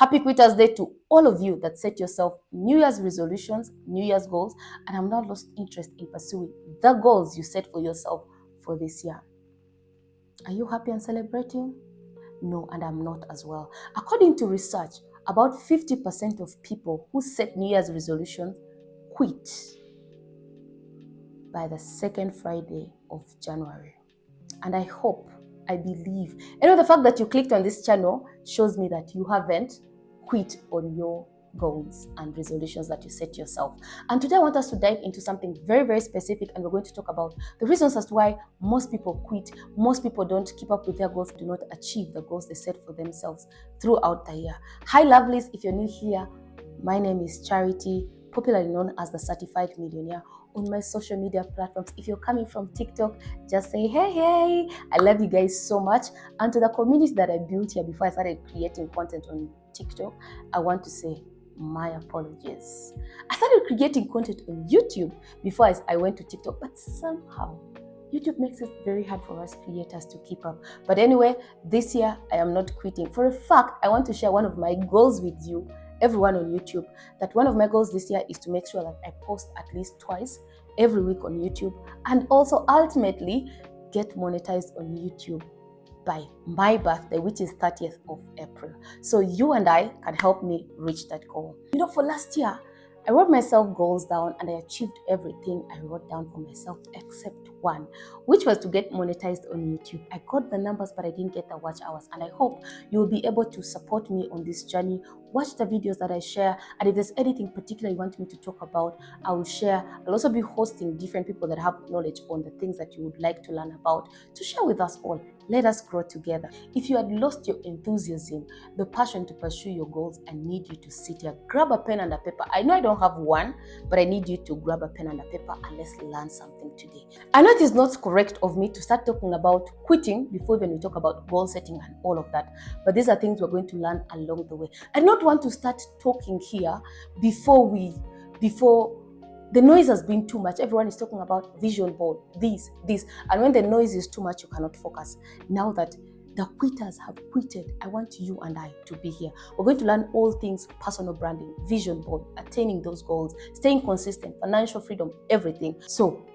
Happy Quitters Day to all of you that set yourself New Year's resolutions, New Year's goals, and have not lost interest in pursuing the goals you set for yourself for this year. Are you happy and celebrating? No, and I'm not as well. According to research, about 50% of people who set New Year's resolutions quit by the second Friday of January. And I believe, the fact that you clicked on this channel shows me that you haven't quit on your goals and resolutions that you set yourself. And today I want us to dive into something very, very specific, and we're going to talk about the reasons as to why most people quit, most people don't keep up with their goals, do not achieve the goals they set for themselves throughout the year. Hi lovelies, if you're new here, my name is Charity, popularly known as the Certified Millionaire. On my social media platforms, if you're coming from TikTok, just say hey. I love you guys so much. And to the community that I built here before I started creating content on TikTok, I want to say my apologies. I started creating content on YouTube before I went to TikTok, but somehow YouTube makes it very hard for us creators to keep up. But anyway, this year I am not quitting. For a fact, I want to share one of my goals with you, everyone on YouTube, that one of my goals this year is to make sure that I post at least twice every week on YouTube, and also ultimately get monetized on YouTube by my birthday, which is 30th of April. So you and I can help me reach that goal. For last year, I wrote myself goals down and I achieved everything I wrote down for myself except one, which was to get monetized on YouTube. I got the numbers, but I didn't get the watch hours, and I hope you will be able to support me on this journey. Watch the videos that I share, and if there's anything particular you want me to talk about, I will share. I'll also be hosting different people that have knowledge on the things that you would like to learn about to share with us all. Let us grow together. If you had lost your enthusiasm, the passion to pursue your goals, I need you to sit here. Grab a pen and a paper. I know I don't have one, but I need you to grab a pen and a paper and let's learn something today. I know it is not correct of me to start talking about quitting before when we talk about goal setting and all of that, but these are things we're going to learn along the way. I don't want to start talking here before the noise has been too much. Everyone is talking about vision board, this. And when the noise is too much, you cannot focus. Now that the quitters have quitted, I want you and I to be here. We're going to learn all things personal branding, vision board, attaining those goals, staying consistent, financial freedom, everything. So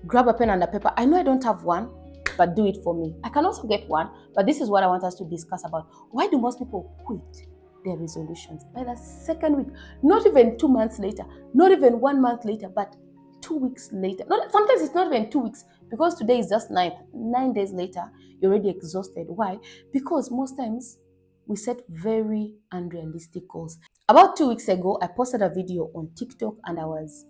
grab a pen and a paper. I know I don't have one, but do it for me. I can also get one, but this is what I want us to discuss about. Why do most people quit their resolutions by the second week? Not even 2 months later, not even 1 month later, but 2 weeks later. Sometimes it's not even 2 weeks, because today is just 9 days later, you're already exhausted. Why? Because most times we set very unrealistic goals. About 2 weeks ago, I posted a video on TikTok and I was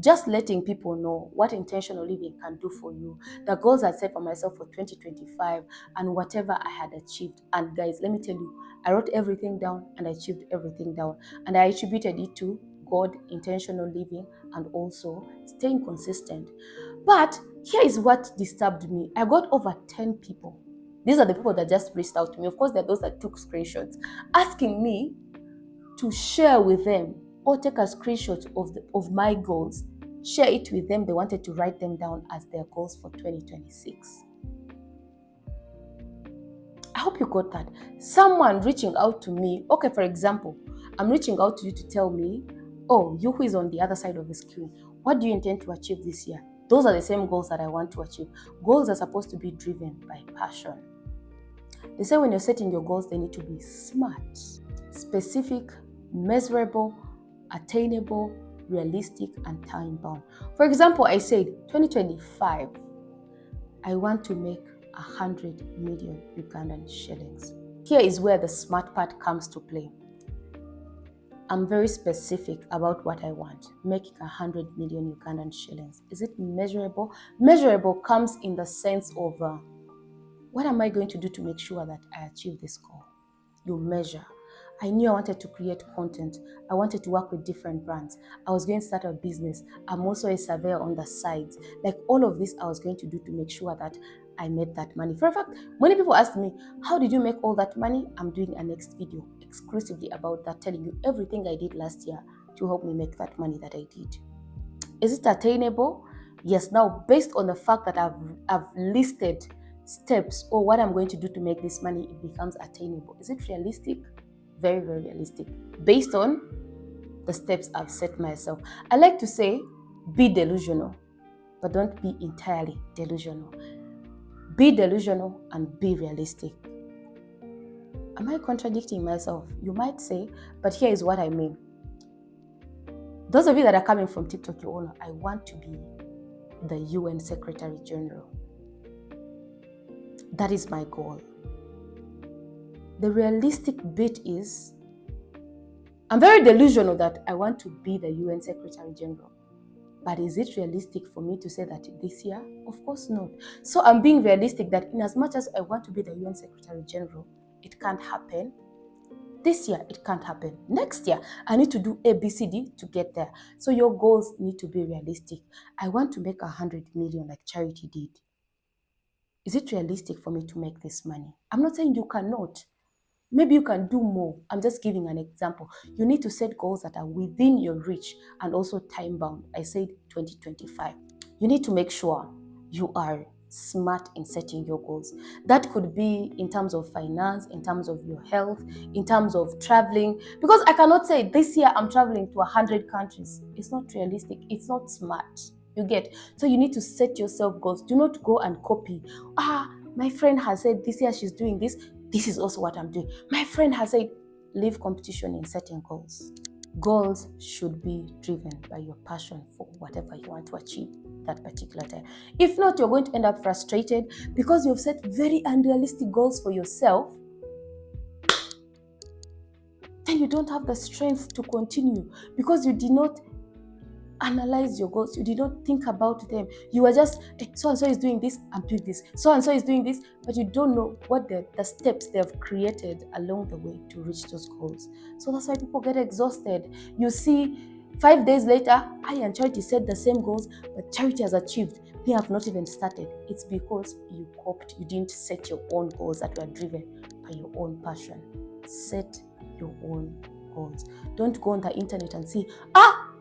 just letting people know what intentional living can do for you, the goals I set for myself for 2025, and whatever I had achieved. And guys, let me tell you, I wrote everything down and I achieved everything down. And I attributed it to God, intentional living, and also staying consistent. But here is what disturbed me. I got over 10 people. These are the people that just reached out to me. Of course, there are those that took screenshots, asking me to share with them or take a screenshot of my goals, share it with them. They wanted to write them down as their goals for 2026. I hope you got that. Someone reaching out to me, okay, for example, I'm reaching out to you to tell me, oh, you who is on the other side of the screen, what do you intend to achieve this year? Those are the same goals that I want to achieve. Goals are supposed to be driven by passion. They say when you're setting your goals, they need to be smart, specific, measurable, attainable, realistic, and time-bound. For example, I said 2025, I want to make 100 million Ugandan shillings. Here is where the smart part comes to play. I'm very specific about what I want. Making 100 million Ugandan shillings. Is it measurable? Measurable comes in the sense of what am I going to do to make sure that I achieve this goal? You measure. I knew I wanted to create content. I wanted to work with different brands. I was going to start a business. I'm also a surveyor on the sides. Like all of this I was going to do to make sure that I made that money. For a fact, many people ask me, how did you make all that money? I'm doing a next video exclusively about that, telling you everything I did last year to help me make that money that I did. Is it attainable? Yes. Now, based on the fact that I've listed steps or what I'm going to do to make this money, it becomes attainable. Is it realistic? Very, very realistic based on the steps I've set myself. I like to say, be delusional, but don't be entirely delusional. Be delusional and be realistic. Am I contradicting myself? You might say, but here is what I mean. Those of you that are coming from TikTok, you all know, I want to be the UN Secretary General. That is my goal. The realistic bit is, I'm very delusional that I want to be the UN Secretary General. But is it realistic for me to say that this year? Of course not. So I'm being realistic that in as much as I want to be the UN Secretary General, it can't happen. This year, it can't happen. Next year, I need to do A, B, C, D to get there. So your goals need to be realistic. I want to make 100 million like Charity did. Is it realistic for me to make this money? I'm not saying you cannot. Maybe you can do more. I'm just giving an example. You need to set goals that are within your reach and also time bound. I said 2025. You need to make sure you are smart in setting your goals. That could be in terms of finance, in terms of your health, in terms of traveling. Because I cannot say this year I'm traveling to 100 countries. It's not realistic. It's not smart. You get? So you need to set yourself goals. Do not go and copy. My friend has said this year she's doing this. This is also what I'm doing. My friend has said, leave competition in setting goals. Goals should be driven by your passion for whatever you want to achieve that particular time. If not, you're going to end up frustrated because you've set very unrealistic goals for yourself. Then you don't have the strength to continue because you did not analyze your goals. You did not think about them. You were just, so-and-so is doing this, I'm doing this. So-and-so is doing this, but you don't know what the steps they have created along the way to reach those goals. So that's why people get exhausted. You see, 5 days later, I and Charity set the same goals, but Charity has achieved. We have not even started. It's because you copied. You didn't set your own goals that were driven by your own passion. Set your own goals. Don't go on the internet and see,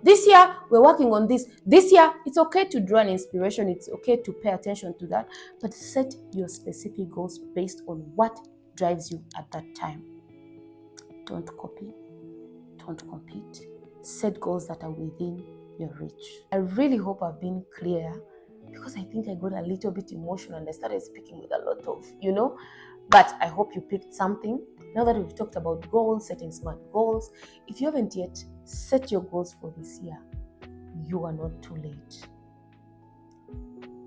this year we're working on this. This year, it's okay to draw an inspiration. It's okay to pay attention to that, but set your specific goals based on what drives you at that time. Don't copy. Don't compete. Set goals that are within your reach. I really hope I've been clear because I think I got a little bit emotional and I started speaking with a lot of, but I hope you picked something. Now that we've talked about goals, setting smart goals, if you haven't yet set your goals for this year, you are not too late.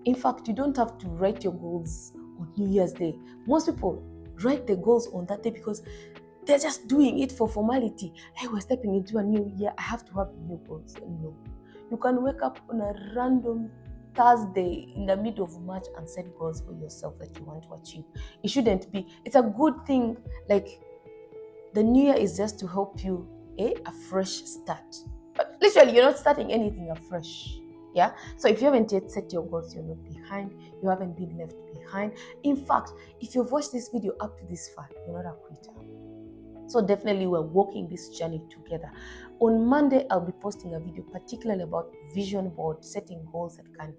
In fact, you don't have to write your goals on New Year's Day. Most people write their goals on that day because they're just doing it for formality. Hey, we're stepping into a new year. I have to have new goals. No. You can wake up on a random Thursday in the middle of March and set goals for yourself that you want to achieve. It shouldn't be. It's a good thing. Like, the new year is just to help you a fresh start. But literally, you're not starting anything afresh. Yeah? So if you haven't yet set your goals, you're not behind. You haven't been left behind. In fact, if you've watched this video up to this far, you're not a quitter. So definitely we're walking this journey together. On Monday, I'll be posting a video particularly about vision board, setting goals that can,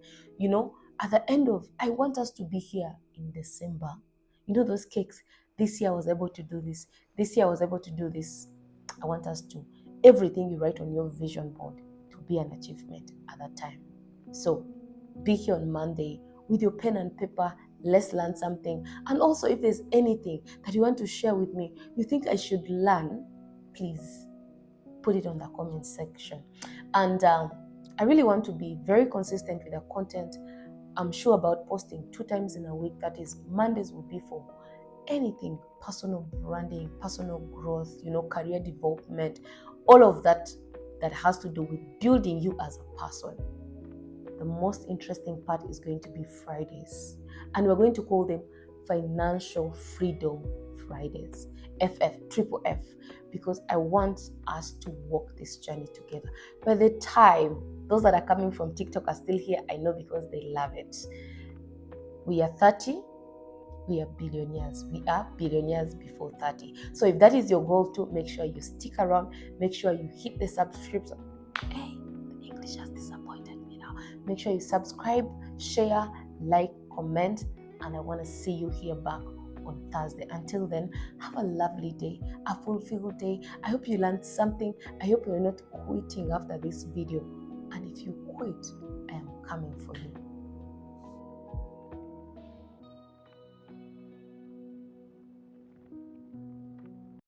at the end of, I want us to be here in December. Those cakes, this year I was able to do this. This year I was able to do this. I want us to, everything you write on your vision board to be an achievement at that time. So be here on Monday with your pen and paper. Let's learn something. And also, if there's anything that you want to share with me, you think I should learn, please put it on the comment section. And I really want to be very consistent with the content. I'm sure about posting 2 times in a week. That is, Mondays will be for anything, personal branding, personal growth, career development, all of that has to do with building you as a person. The most interesting part is going to be Fridays. And we're going to call them Financial Freedom Fridays. Triple F, because I want us to walk this journey together. By the time those that are coming from TikTok are still here, I know because they love it. We are 30. We are billionaires. We are billionaires before 30. So if that is your goal too, make sure you stick around. Make sure you hit the subscription. Hey, the English has disappointed me now. Make sure you subscribe, share, like, comment, and I want to see you here back on Thursday. Until then, have a lovely day, a fulfilled day. I hope you learned something. I hope you're not quitting after this video. And if you quit, I am coming for you.